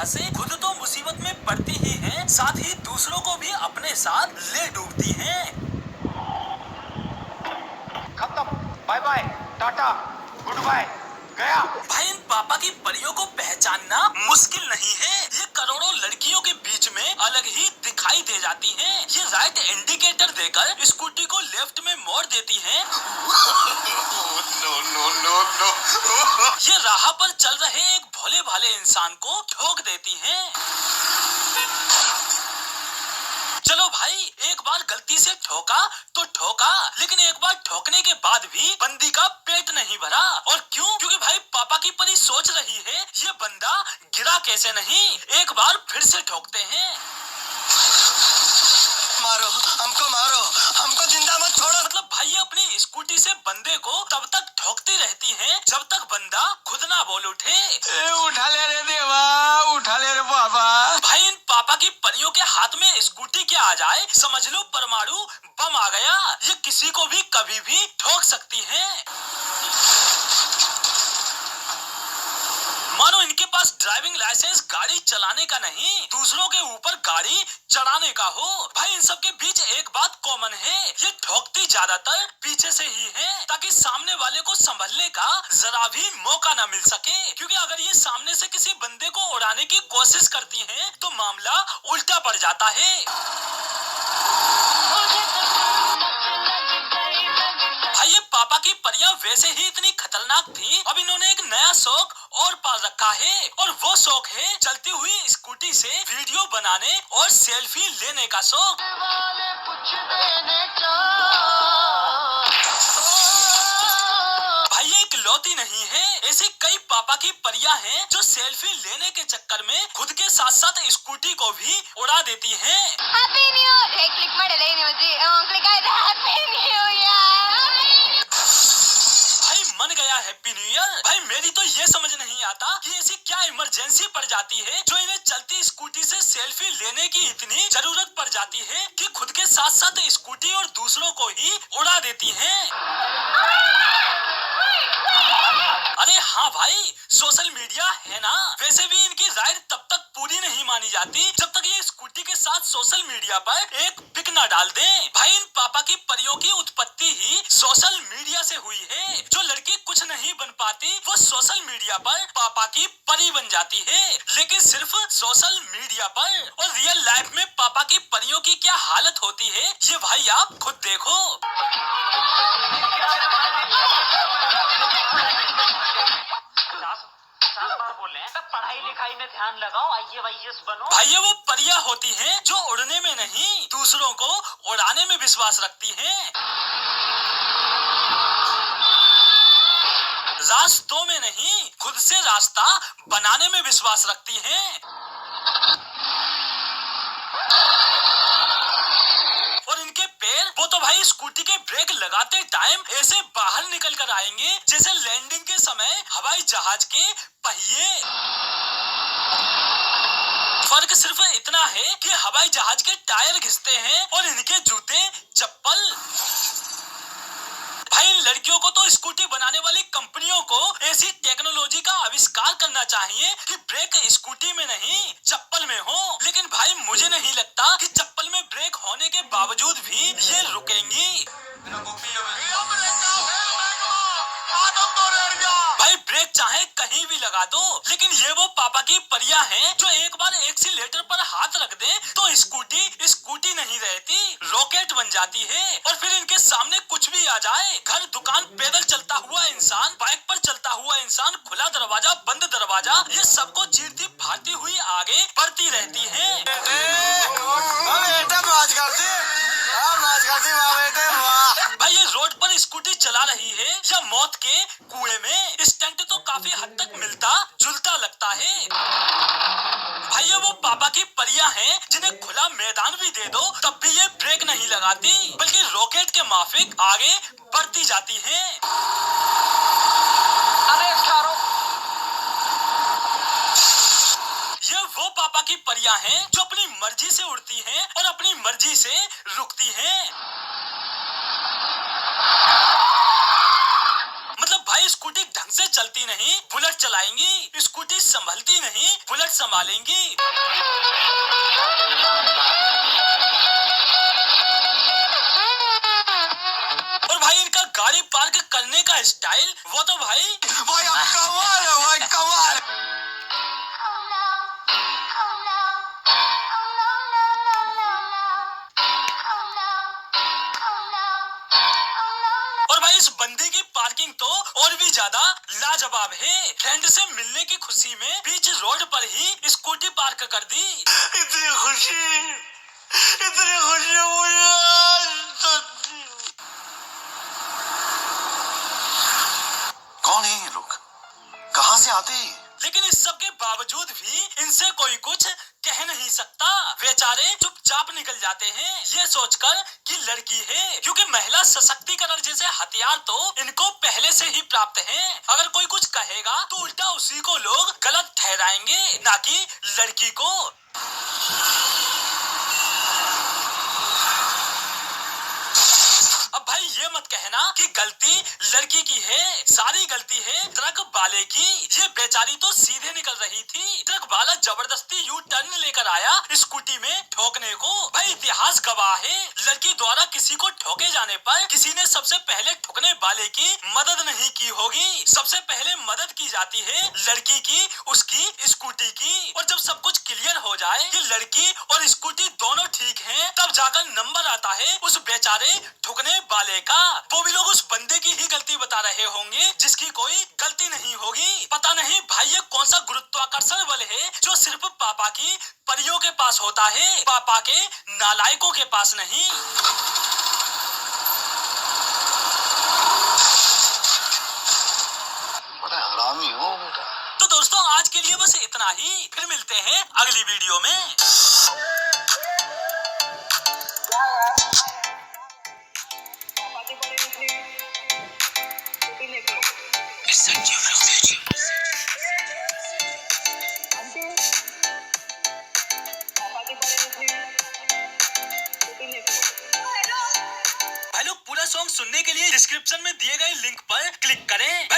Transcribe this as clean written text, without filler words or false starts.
वजह से खुद तो मुसीबत में पड़ती ही हैं, साथ ही दूसरों को भी अपने साथ ले डूबती हैं। खत्म, बाय बाय, टाटा, गुड बाय, गया। भाई इन पापा की परियों को पहचानना मुश्किल नहीं है। ये करोड़ों लड़कियों के बीच में अलग ही दिखाई दे जाती हैं। ये राइट इंडिकेटर देकर स्कूटी को लेफ्ट में मोड़ देती हैं। No no no no. ये राह पर चल रहे एक भोले भाले इंसान को ठोक देती हैं। चलो भाई, एक बार गलती से ठोका तो ठोका, लेकिन एक बार ठोकने के बाद भी बंदी का पेट नहीं भरा। और क्यों? क्योंकि भाई पापा की परी सोच रही है ये बंदा गिरा कैसे नहीं, एक बार फिर से ठोकते हैं। मारो हमको, मारो हमको, जिंदा मत छोड़ो। मतलब भाई अपनी स्कूटी से बंदे को तब तक ठोकती रहती हैं जब तक बंदा खुद ना बोल उठे। उठा ले रे देवा, उठा ले रे बाबा। भाई इन पापा की परियों के हाथ में स्कूटी क्या आ जाए, समझ लो परमाणु बम आ गया। ये किसी को भी कभी भी ठोक सकती हैं। मानो इनके पास ड्राइविंग लाइसेंस गाड़ी चलाने का नहीं, दूसरों के ऊपर गाड़ी चढ़ाने का हो। भाई इन सब के बीच एक बात कॉमन है, ये ठोकती ज्यादातर पीछे से ही है, ताकि सामने वाले को संभलने का जरा भी मौका न मिल सके। क्योंकि अगर ये सामने से किसी बंदे को उड़ाने की कोशिश करती हैं, तो मामला उल्टा पड़ जाता है। भाई ये पापा की परियां वैसे ही इतनी खतरनाक थी, अब इन्होंने एक नया शौक और पाल रखा है, और वो शौक है चलती हुई स्कूटी से वीडियो बनाने और सेल्फी लेने का शौक। भाई ये इकलौती नहीं है, ऐसी कई पापा की परियां हैं जो सेल्फी लेने के चक्कर में खुद के साथ साथ स्कूटी को भी उड़ा देती हैं। Happy New Year! Hey, click ಮಾಡಲೇ ನೀವು click ಆಯ್ತಾ? Happy New Year! भाई मन गया हैप्पी न्यू ईयर। भाई मेरी तो ये समझ नहीं आता कि ऐसी क्या इमरजेंसी पड़ जाती है जो इन्हें चलती स्कूटी से सेल्फी लेने की इतनी जरूरत पड़ जाती है कि खुद के साथ साथ स्कूटी और दूसरों को ही उड़ा देती हैं। अरे हाँ भाई, सोशल मीडिया है ना, वैसे भी इनकी राइड तब तक पूरी नहीं मानी जाती जब तक ये स्कूटी के साथ सोशल मीडिया पर एक पिक न डाल दें। भाई इन पापा की परियों की उत्पत्ति ही सोशल मीडिया से हुई है। जो लड़की कुछ नहीं बन पाती वो सोशल मीडिया पर पापा की परी बन जाती है, लेकिन सिर्फ सोशल मीडिया पर। और रियल लाइफ में पापा की परियों की क्या हालत होती है ये भाई आप खुद देखो। पढ़ाई लिखाई में ध्यान लगाओ, IAS बनो। भाई ये वो परियां होती हैं जो उड़ने में नहीं, दूसरों को उड़ाने में विश्वास रखती हैं। रास्तों में नहीं, खुद से रास्ता बनाने में विश्वास रखती हैं। और इनके पैर, वो तो भाई स्कूटी के ब्रेक लगाते टाइम ऐसे बाहर निकल कर आएंगे जैसे लैंडिंग के समय हवाई जहाज के पहिए। फर्क सिर्फ इतना है कि हवाई जहाज के टायर घिसते हैं और इनके जूते चप्पल। भाई इन लड़कियों को तो स्कूटी बनाने वाली कंपनियों को ऐसी टेक्नोलॉजी का आविष्कार करना चाहिए कि ब्रेक स्कूटी में नहीं चप्पल में हो। लेकिन भाई मुझे नहीं लगता कि चप्पल में ब्रेक होने के बावजूद भी ये रुकेंगी। भाई ब्रेक चाहे कहीं भी लगा दो, लेकिन ये वो पापा की परियां हैं जो एक बार एक्सीलेटर पर हाथ रख दे तो स्कूटी स्कूटी नहीं रहती, रॉकेट बन जाती है। और फिर इनके सामने कुछ भी आ जाए, घर दुकान, पैदल चलता हुआ इंसान, बाइक पर चलता हुआ इंसान, खुला दरवाजा, बंद दरवाजा, ये सबको चीरती फाड़ती हुई आगे बढ़ती रहती है। भाई ये रोड पर स्कूटी चला रही है या मौत के कुएं में, स्टंट तो काफी हद तक मिलता जुलता लगता है। भाई ये वो पापा की परियां हैं जिन्हें खुला मैदान भी दे दो तब भी ये ब्रेक नहीं लगाती, बल्कि रॉकेट के माफिक आगे बढ़ती जाती हैं। ये वो पापा की परियां हैं जो अपनी मर्जी से उड़ती हैं और अपनी मर्जी से रुकती हैं। मतलब भाई भाई स्कूटी ढंग से चलती नहीं, बुलेट चलाएंगी। स्कूटी संभलती नहीं, बुलेट संभालेंगी। और भाई इनका गाड़ी पार्क करने का स्टाइल, वो तो भाई कमाल है भाई, कमाल। और भाई इस बंदे की पार्किंग तो और भी ज्यादा लाजवाब है। फ्रेंड से मिलने की खुशी में बीच रोड पर ही स्कूटी पार्क कर दी। इतनी खुशी मुझे। कौन है ये लोग, कहाँ से आते हैं? लेकिन इस सब के बावजूद भी इनसे कोई कुछ कह नहीं सकता। बेचारे चुपचाप निकल जाते हैं, ये सोचकर कि लड़की है, क्योंकि महिला सशक्तिकरण जैसे हथियार तो इनको पहले से ही प्राप्त हैं। अगर कोई कुछ कहेगा तो उल्टा उसी को लोग गलत ठहराएंगे, ना कि लड़की को। अब भाई ये मत कहना कि गलती लड़की की है, सारी गलती है ट्रक वाले की। ये बेचारी तो सीधे निकल रही थी, ट्रक वाला जबरदस्ती यू टर्न लेकर आया स्कूटी में ठोकने को। भाई इतिहास गवाह है, लड़की द्वारा किसी को ठोके जाने पर किसी ने सबसे पहले ठोकने वाले की मदद नहीं की होगी। सबसे पहले मदद की जाती है लड़की की, उसकी स्कूटी की। और जब सब कुछ क्लियर हो जाए कि लड़की और स्कूटी दोनों ठीक हैं, तब जाकर नंबर आता है उस बेचारे ठुकने वाले का। वो भी लोग उस बंदे की ही गलती बता रहे होंगे जिसकी कोई गलती नहीं होगी। पता नहीं भाई ये कौन सा गुरुत्वाकर्षण बल है जो सिर्फ पापा की परियों के पास होता है, पापा के नालायकों के पास नहीं। बड़ा हरामी हो बेटा। तो दोस्तों आज के लिए बस इतना ही, फिर मिलते हैं अगली वीडियो में। भाई लोग पूरा सॉन्ग सुनने के लिए डिस्क्रिप्शन में दिए गए लिंक पर क्लिक करें।